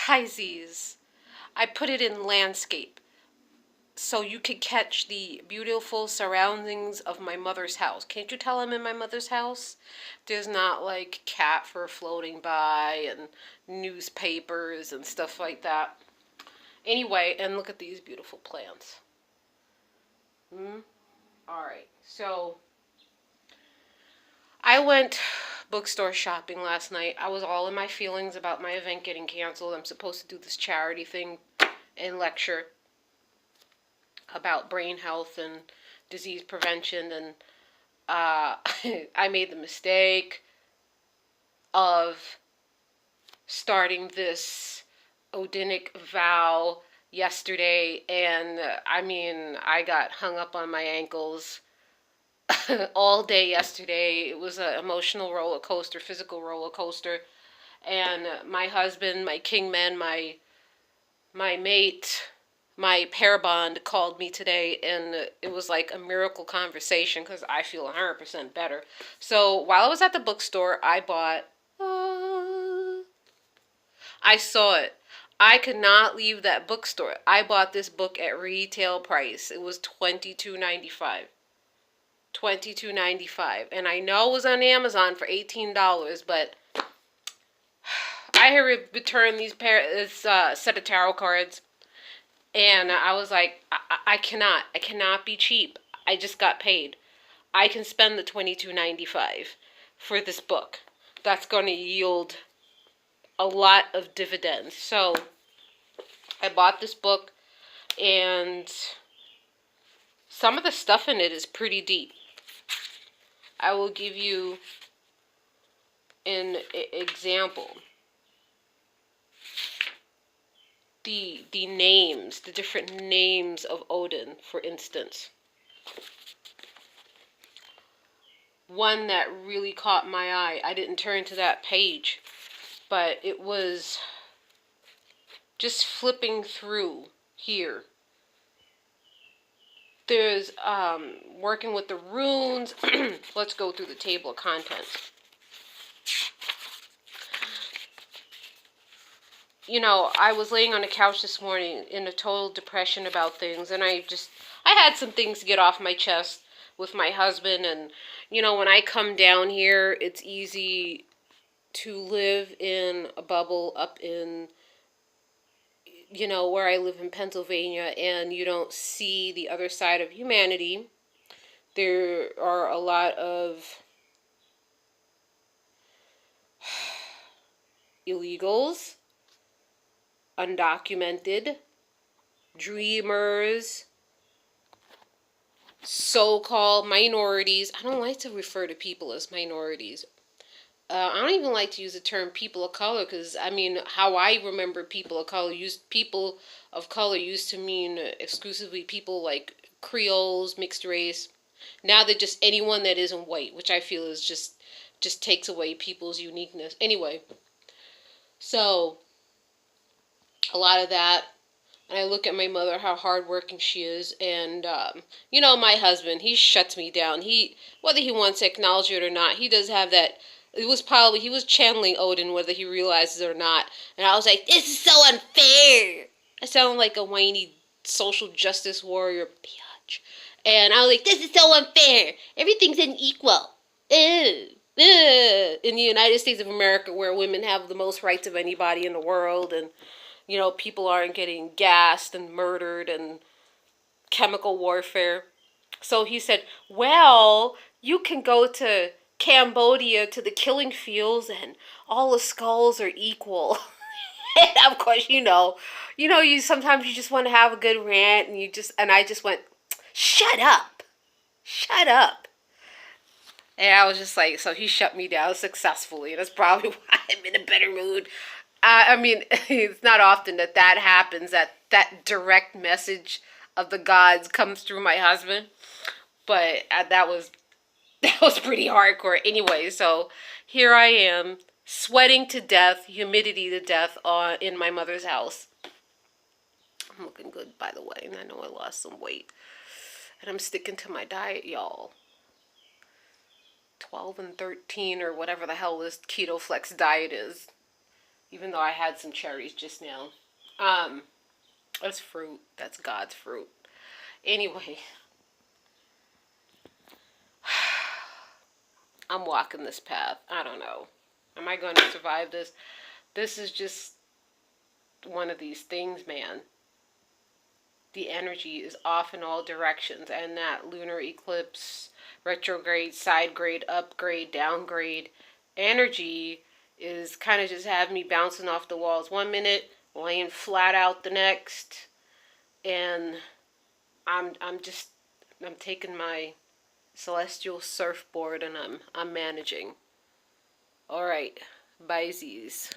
Pisces. I put it in landscape so you could catch the beautiful surroundings of my mother's house. Can't you tell I'm in my mother's house? There's not like cat fur floating by and newspapers and stuff like that. Anyway, and look at these beautiful plants. Alright, so I went bookstore shopping last night. I was all in my feelings about my event getting canceled. I'm supposed to do this charity thing and lecture about brain health and disease prevention, and I made the mistake of starting this Odinic vow yesterday, and I got hung up on my ankles all day yesterday. It was an emotional roller coaster, physical roller coaster, and my husband, my kingman, my mate, my pair bond called me today, and it was like a miracle conversation because I feel 100% better. So while I was at the bookstore, I bought. I saw it. I could not leave that bookstore. I bought this book at retail price. It was $22.95. $22.95, and I know it was on Amazon for $18, but I had returned this set of tarot cards, and I was like, I cannot be cheap. I just got paid. I can spend the $22.95 for this book. That's going to yield a lot of dividends. So I bought this book, and some of the stuff in it is pretty deep. I will give you an example. The names, the different names of Odin, for instance. One that really caught my eye, I didn't turn to that page, but it was just flipping through here. There's working with the runes. Let's go through the table of contents. You know, I was laying on the couch this morning in a total depression about things, and I had some things to get off my chest with my husband, and, you know, when I come down here, it's easy to live in a bubble up in, you know, where I live in Pennsylvania, and you don't see the other side of humanity. There are a lot of illegals, undocumented, dreamers, so-called minorities. I don't like to refer to people as minorities. I don't even like to use the term people of color because, I mean, how I remember people of color used to mean exclusively people like Creoles, mixed race. Now they're just anyone that isn't white, which I feel is just takes away people's uniqueness. Anyway, so a lot of that. And I look at my mother, how hardworking she is, and you know, my husband, he shuts me down. Whether he wants to acknowledge it or not, he does have that. He was channeling Odin, whether he realizes it or not. And I was like, this is so unfair. I sound like a whiny social justice warrior bitch. And I was like, this is so unfair. Everything's unequal. In the United States of America, where women have the most rights of anybody in the world, and, you know, people aren't getting gassed and murdered and chemical warfare. So he said, well, you can go to Cambodia to the killing fields and all the skulls are equal. And of course, you sometimes you just want to have a good rant, and I just went, shut up. Shut up. And I was just like, so he shut me down successfully. That's probably why I'm in a better mood. I mean, it's not often that happens, that direct message of the gods comes through my husband. But that was pretty hardcore. Anyway, so here I am, sweating to death, humidity to death in my mother's house. I'm looking good, by the way, and I know I lost some weight. And I'm sticking to my diet, y'all. 12 and 13 or whatever the hell this keto flex diet is. even though I had some cherries just now. Um, that's fruit. That's God's fruit. Anyway, I'm walking this path. I don't know. Am I going to survive this? This is just one of these things, man. The energy is off in all directions, and that lunar eclipse, retrograde, side grade, upgrade, downgrade energy is kind of just having me bouncing off the walls one minute, laying flat out the next, and I'm taking my celestial surfboard and I'm managing. All right, bye Z's.